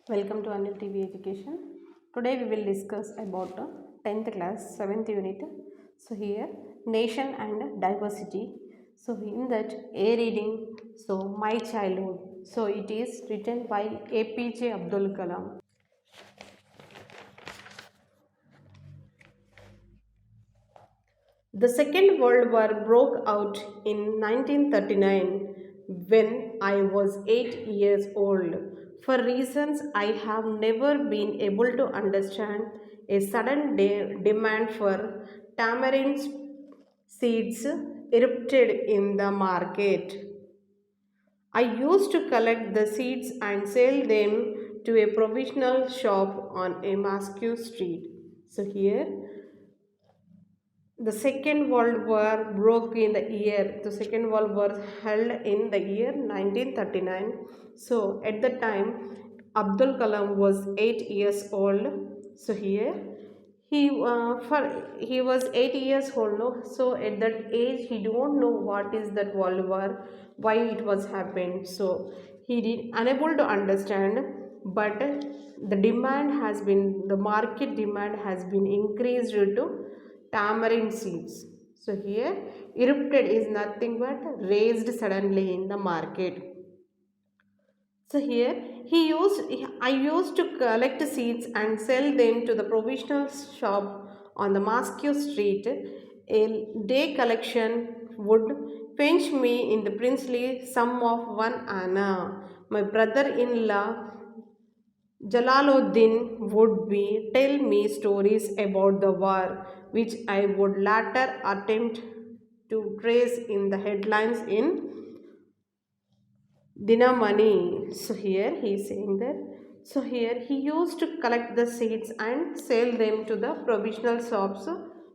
Welcome to AnilTV Education. Today we will discuss about 10th class 7th unit. So here nation and diversity. So in that a reading, so my childhood. So it is written by APJ Abdul Kalam. The Second World War broke out in 1939 when I was 8 years old. For reasons I have never been able to understand, a sudden demand for tamarind seeds erupted in the market. I used to collect the seeds and sell them to a provisional shop on a Moscow street. So here the Second World War broke in the year, the Second World War held in the year 1939. So at the time, Abdul Kalam was 8 years old. So here, he was 8 years old, no? So at that age, he don't know what is that World War, why it was happened. So he did unable to understand, but the market demand has been increased due to tamarind seeds. So here erupted is nothing but raised suddenly in the market. So here I used to collect seeds and sell them to the provisional shop on the Moscow street. A day collection would fetch me in the princely sum of 1 anna. My brother-in-law Jalaluddin would be tell me stories about the war, which I would later attempt to trace in the headlines in Dinamani. So here he is saying that. So here he used to collect the seeds and sell them to the provisional shops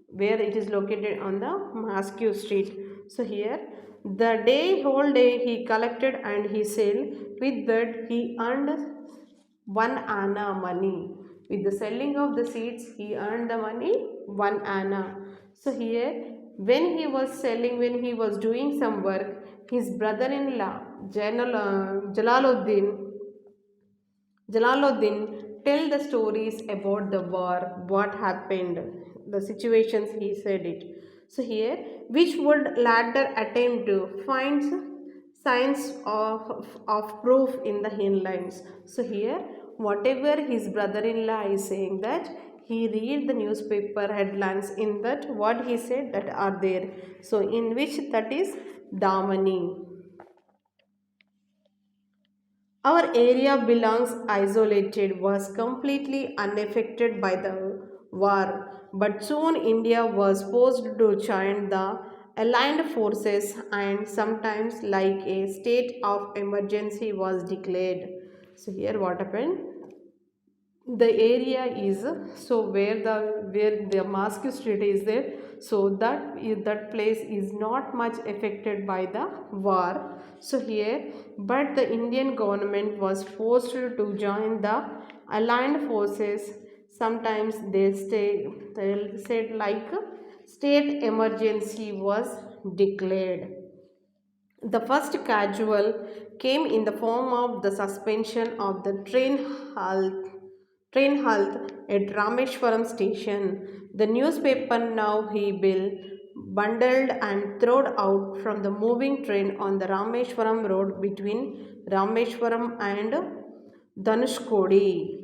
where it is located on the Moscow street. So here whole day he collected and he sold. With that he earned 1 anna money. With the selling of the seeds, he earned the money 1 anna. So here, when he was doing some work, his brother-in-law, Jalaluddin tell the stories about the war, what happened, the situations he said it. So here, which would latter attempt to find signs of proof in the headlines. So here, whatever his brother-in-law is saying that he read the newspaper headlines in that what he said that are there. So in which that is Damani. Our area belongs isolated, was completely unaffected by the war, but soon India was forced to join the allied forces and sometimes like a state of emergency was declared. So here what happened? The area is so where the Mosque Street is there, so that place is not much affected by the war. So here, but the Indian government was forced to join the allied forces. Sometimes they said like state emergency was declared. The first casual came in the form of the suspension of the train halt at Rameshwaram station. The newspaper now he bill bundled and thrown out from the moving train on the Rameshwaram road between Rameshwaram and Dhanushkodi.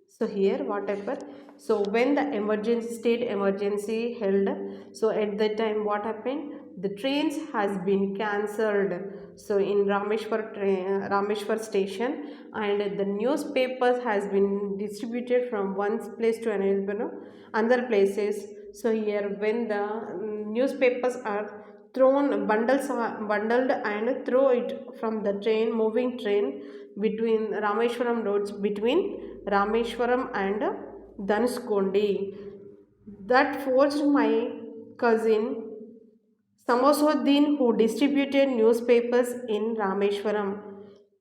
So here what happened? So when the state emergency held, so at that time what happened? The trains has been cancelled. So in Rameshwar station, and the newspapers has been distributed from one place to another, other places. So here when the newspapers are bundled and throw it from the moving train between Rameshwaram roads between Rameshwaram and Dhanushkondi. That forced my cousin Samosuddin, who distributed newspapers in Rameshwaram,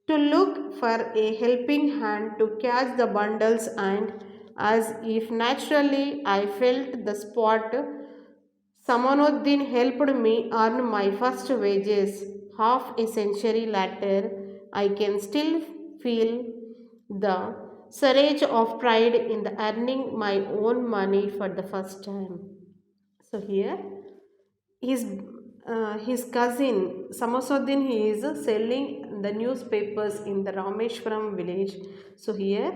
to look for a helping hand to catch the bundles, and as if naturally I felt the spot, Samanuddin helped me earn my first wages. Half a century later, I can still feel the surge of pride in the earning my own money for the first time. So here his his cousin Samasoddin, he is selling the newspapers in the Rameshwaram village. So here,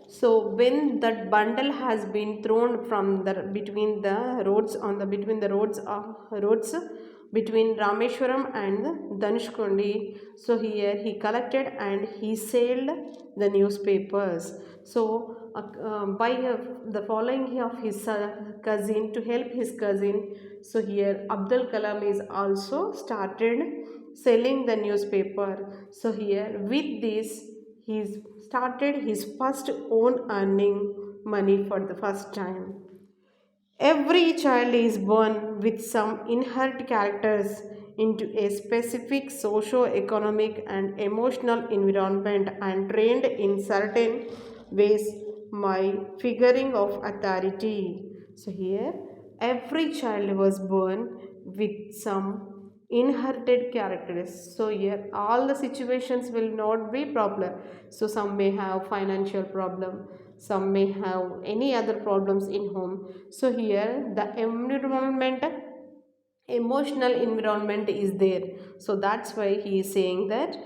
so when that bundle has been thrown from the between the roads on the between the roads between Rameshwaram and Dhanushkondi, so here he collected and he sold the newspapers. So by the following of his cousin, to help his cousin, so here Abdul Kalam is also started selling the newspaper. So here with this he started his first own earning money for the first time. Every child is born with some inherent characters into a specific socio-economic and emotional environment and trained in certain ways by figuring of authority. So here every child was born with some inherited characters. So here all the situations will not be problem. So some may have financial problem, some may have any other problems in home. So here the environment, emotional environment is there. So that's why he is saying that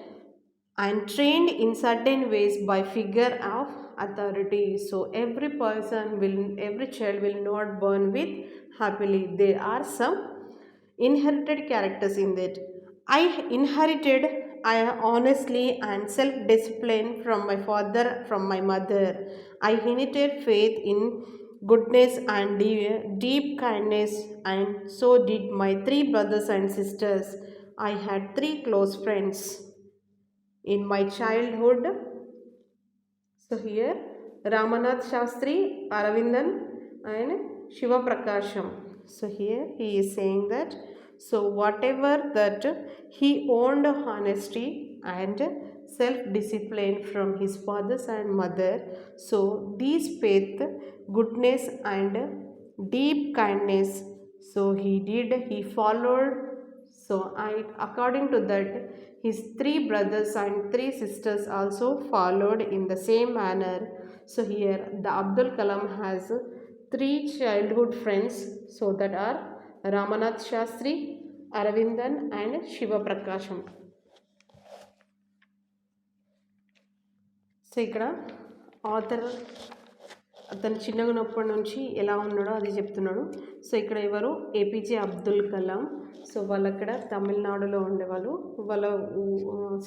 and trained in certain ways by figure of authority. So every child will not born with happily, there are some inherited characters in that. I inherited I honestly and self-discipline from my father, from my mother. I inherited faith in goodness and deep kindness, and so did my three brothers and sisters. I had three close friends in my childhood. So here Ramanath Shastri, Aravindan and Shiva Prakasham. So here he is saying that, so whatever that he owned honesty and self-discipline from his fathers and mother. So these faith, goodness and deep kindness, so he followed. So according to that, his three brothers and three sisters also followed in the same manner. So here the Abdul Kalam has three childhood friends, so that are Ramanath Shastri, Aravindan and Shiva Prakasham. So ఇక్కడ author అతను చిన్నగా ఉన్నప్పటి నుంచి ఎలా ఉన్నాడో అది చెప్తున్నాడు. So ఇక్కడ ఎవరు ఏపీజే అబ్దుల్ కలాం. సో వాళ్ళు అక్కడ తమిళనాడులో ఉండేవాళ్ళు, వాళ్ళ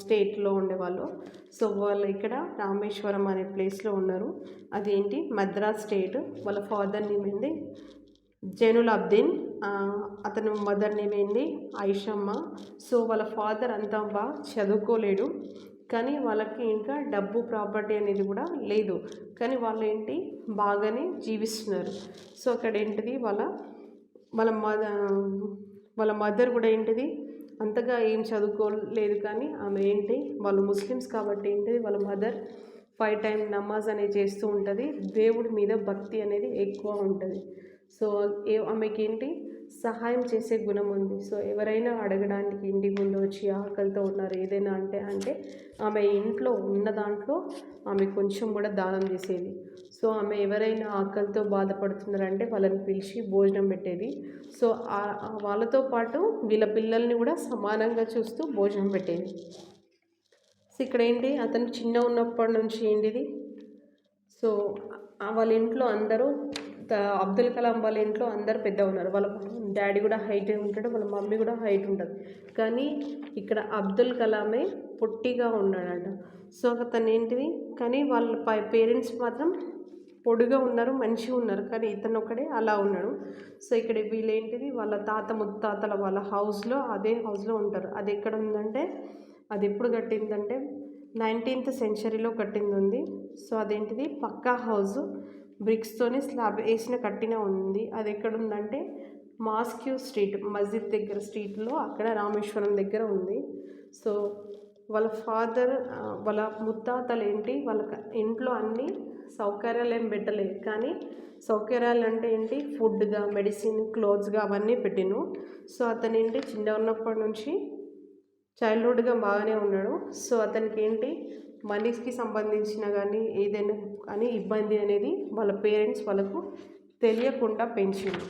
స్టేట్లో ఉండేవాళ్ళు. సో వాళ్ళు ఇక్కడ రామేశ్వరం అనే ప్లేస్లో ఉన్నారు. అదేంటి మద్రాస్ స్టేట్. వాళ్ళ ఫాదర్ నేమ్ ఏంది జైనుల్ అబ్దీన్, అతను మదర్ నేమ్ ఏంది ఐషమ్మ. సో వాళ్ళ ఫాదర్ అంతా బాగా చదువుకోలేడు, కానీ వాళ్ళకి ఇంకా డబ్బు ప్రాపర్టీ అనేది కూడా లేదు, కానీ వాళ్ళు ఏంటి బాగానే జీవిస్తున్నారు. సో అక్కడ ఏంటిది వాళ్ళ వాళ్ళ వాళ్ళ మదర్ కూడా ఏంటిది అంతగా ఏం చదువుకోలేదు, కానీ ఆమె ఏంటి వాళ్ళు ముస్లిమ్స్ కాబట్టి ఏంటిది వాళ్ళ మదర్ 5 టైమ్ నమాజ్ అనేది చేస్తూ ఉంటుంది, దేవుడి మీద భక్తి అనేది ఎక్కువ ఉంటుంది. సో ఆమెకి ఏంటి సహాయం చేసే గుణం ఉంది. సో ఎవరైనా అడగడానికి ఇంటి ముందు వచ్చి ఆకలితో ఉన్నారు ఏదైనా అంటే ఆమె ఇంట్లో ఉన్న దాంట్లో ఆమె కొంచెం కూడా దానం చేసేది. సో ఆమె ఎవరైనా ఆకలితో బాధపడుతున్నారంటే వాళ్ళని పిలిచి భోజనం పెట్టేది. సో వాళ్ళతో పాటు వీళ్ళ పిల్లల్ని కూడా సమానంగా చూస్తూ భోజనం పెట్టేది. సో ఇక్కడ ఏంటి అతను చిన్న ఉన్నప్పటి నుంచి ఏంటిది, సో వాళ్ళ ఇంట్లో అందరూ అబ్దుల్ కలాం వాళ్ళ ఇంట్లో అందరు పెద్ద ఉన్నారు. వాళ్ళ డాడీ కూడా హైట్ ఉంటాడు, వాళ్ళ మమ్మీ కూడా హైట్ ఉంటుంది, కానీ ఇక్కడ అబ్దుల్ కలామే పొట్టిగా ఉన్నాడంట. సో అతను ఏంటిది, కానీ వాళ్ళ పేరెంట్స్ మాత్రం పొడిగా ఉన్నారు, మంచిగా ఉన్నారు, కానీ ఇతను ఒక్కడే అలా ఉన్నాడు. సో ఇక్కడ వీళ్ళేంటిది వాళ్ళ తాత ముత్తాతల వాళ్ళ హౌస్లో, అదే హౌస్లో ఉంటారు. అది ఎక్కడ ఉందంటే, అది ఎప్పుడు కట్టిందంటే 19th సెంచరీలో కట్టింది ఉంది. సో అదేంటిది పక్కా హౌస్, బ్రిక్స్తోనే స్లాబ్ వేసిన కట్టిన ఉంది. అది ఎక్కడ ఉందంటే మాస్క్యూ స్ట్రీట్, మస్జిద్ దగ్గర స్ట్రీట్లో, అక్కడ రామేశ్వరం దగ్గర ఉంది. సో వాళ్ళ ఫాదర్ వాళ్ళ ముత్తాతలు ఏంటి వాళ్ళ ఇంట్లో అన్ని సౌకర్యాలు ఏం పెట్టలేదు, కానీ సౌకర్యాలు అంటే ఏంటి ఫుడ్గా, మెడిసిన్, క్లోత్స్గా అవన్నీ పెట్టిను. సో అతను ఏంటి చిన్న ఉన్నప్పటి నుంచి చైల్డ్హుడ్గా బాగానే ఉన్నాడు. సో అతనికి ఏంటి మనీకి సంబంధించిన కానీ ఏదైనా కానీ ఇబ్బంది అనేది వాళ్ళ పేరెంట్స్ వాళ్ళకు తెలియకుండా పెంచిండు.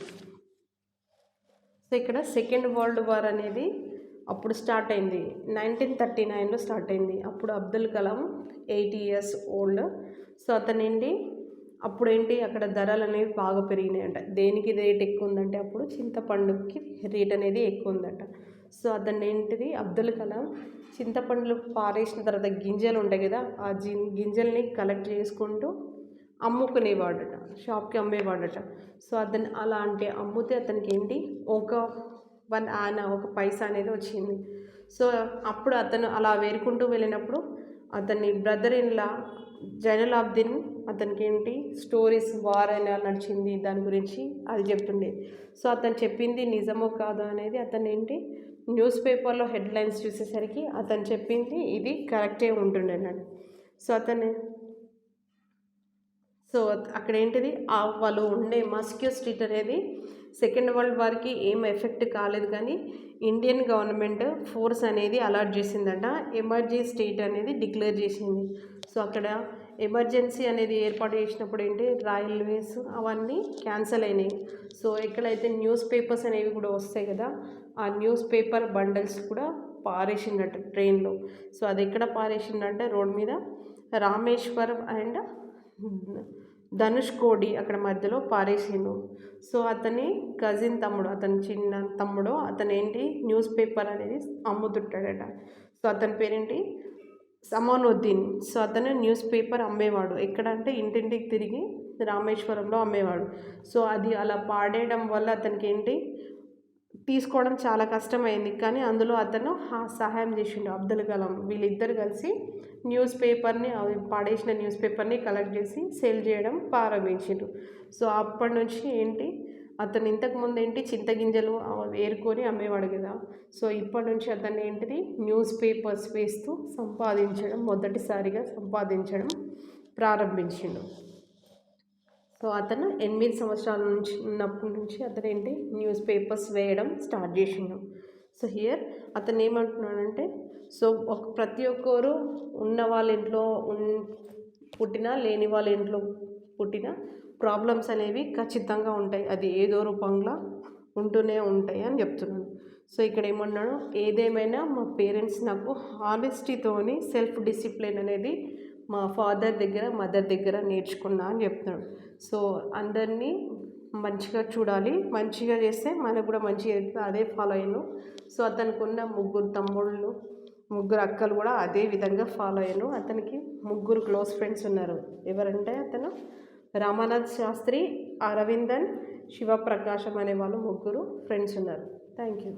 సో ఇక్కడ సెకండ్ వరల్డ్ వార్ అనేది అప్పుడు స్టార్ట్ అయింది. 1939లో స్టార్ట్ అయింది. అప్పుడు Abdul Kalam 80 years old. So అతనేంటి అప్పుడేంటి అక్కడ ధరలు అనేవి బాగా పెరిగినాయంట. దేనికి రేట్ ఎక్కువ ఉందంటే అప్పుడు చింతపండుకి రేట్ అనేది ఎక్కువ ఉందట. సో అతను ఏంటిది అబ్దుల్ కలాం చింతపండులు పారేసిన తర్వాత గింజలు ఉంటాయి కదా, ఆ గింజల్ని కలెక్ట్ చేసుకుంటూ అమ్ముకునేవాడట, షాప్కి అమ్మేవాడట. సో అతను అలా అంటే అమ్మితే అతనికి ఏంటి ఒక పైసా అనేది వచ్చింది. సో అప్పుడు అతను అలా వేరుకుంటూ వెళ్ళినప్పుడు అతని బ్రదర్ ఇన్లా జైనులాబ్దీన్ అతనికి ఏంటి స్టోరీస్ వార్ ఎలా నడిచింది దాని గురించి అది చెప్తుండే. సో అతను చెప్పింది నిజమో కాదో అనేది అతను ఏంటి న్యూస్ పేపర్లో హెడ్లైన్స్ చూసేసరికి అతను చెప్పింది ఇది కరెక్టే ఉంటుండే అన్నాడు. సో అక్కడ ఏంటిది వాళ్ళు ఉండే మస్క్యూ స్ట్రీట్ అనేది సెకండ్ వరల్డ్ వార్కి ఏం ఎఫెక్ట్ కాలేదు, కానీ ఇండియన్ గవర్నమెంట్ ఫోర్స్ అనేది అలాట్ చేసిందంట. ఎమర్జెన్సీ స్టేట్ అనేది డిక్లేర్ చేసింది. సో అక్కడ ఎమర్జెన్సీ అనేది ఏర్పాటు చేసినప్పుడు ఏంటి రైల్వేస్ అవన్నీ క్యాన్సిల్ అయినాయి. సో ఎక్కడైతే న్యూస్ పేపర్స్ అనేవి కూడా వస్తాయి కదా, ఆ న్యూస్ పేపర్ బండల్స్ కూడా పారేసిందట ట్రైన్లో. సో అది ఎక్కడ పారేసిందంటే రోడ్ మీద రామేశ్వరం అండ్ ధనుష్కోడి అక్కడ మధ్యలో పారేసిండు. సో అతని కజిన్ తమ్ముడు, అతని చిన్న తమ్ముడు అతను ఏంటి న్యూస్ పేపర్ అనేది అమ్ముతుంటాడట. సో అతని పేరేంటి సమానుద్దీన్. సో అతను న్యూస్ పేపర్ అమ్మేవాడు. ఎక్కడంటే ఇంటింటికి తిరిగి రామేశ్వరంలో అమ్మేవాడు. సో అది అలా పాడేయడం వల్ల అతనికి ఏంటి తీసుకోవడం చాలా కష్టమైంది, కానీ అందులో అతను సహాయం చేసిండు అబ్దుల్ కలాం. వీళ్ళిద్దరు కలిసి న్యూస్ పేపర్ని పాడేసిన న్యూస్ పేపర్ని కలెక్ట్ చేసి సేల్ చేయడం ప్రారంభించిండు. సో అప్పటి నుంచి ఏంటి అతను ఇంతకుముందు ఏంటి చింతగింజలు ఏరుకొని అమ్మేవాడు కదా. సో ఇప్పటి నుంచి అతను ఏంటిది న్యూస్ పేపర్స్ వేస్తూ మొదటిసారిగా సంపాదించడం ప్రారంభించిండు. సో అతను 8 సంవత్సరాల నుంచి ఉన్నప్పటి నుంచి అతను ఏంటి న్యూస్ పేపర్స్ వేయడం స్టార్ట్ చేసిండు. సో హియర్ అతను ఏమంటున్నాడంటే సో ప్రతి ఒక్కరు ఉన్న వాళ్ళ ఇంట్లో పుట్టినా లేని వాళ్ళ ఇంట్లో పుట్టిన ప్రాబ్లమ్స్ అనేవి ఖచ్చితంగా ఉంటాయి, అది ఏదో రూపంలో ఉంటూనే ఉంటాయి అని చెప్తున్నాను. సో ఇక్కడ ఏమన్నాడు, ఏదేమైనా మా పేరెంట్స్ నాకు హానెస్టీతోని సెల్ఫ్ డిసిప్లిన్ అనేది మా ఫాదర్ దగ్గర మదర్ దగ్గర నేర్చుకున్నా అని చెప్తున్నాడు. సో అందరినీ మంచిగా చూడాలి, మంచిగా చేస్తే మనకు కూడా మంచిగా అదే ఫాలో అయ్యాను. సో అతనికి ఉన్న 3 తమ్ముళ్ళు 3 అక్కలు కూడా అదే విధంగా ఫాలో అయ్యాను. అతనికి 3 క్లోజ్ ఫ్రెండ్స్ ఉన్నారు. ఎవరంటే అతను రామానాథ్ శాస్త్రి, అరవిందన్, శివప్రకాశం అనే వాళ్ళు 3 ఫ్రెండ్స్ ఉన్నారు. Thank you.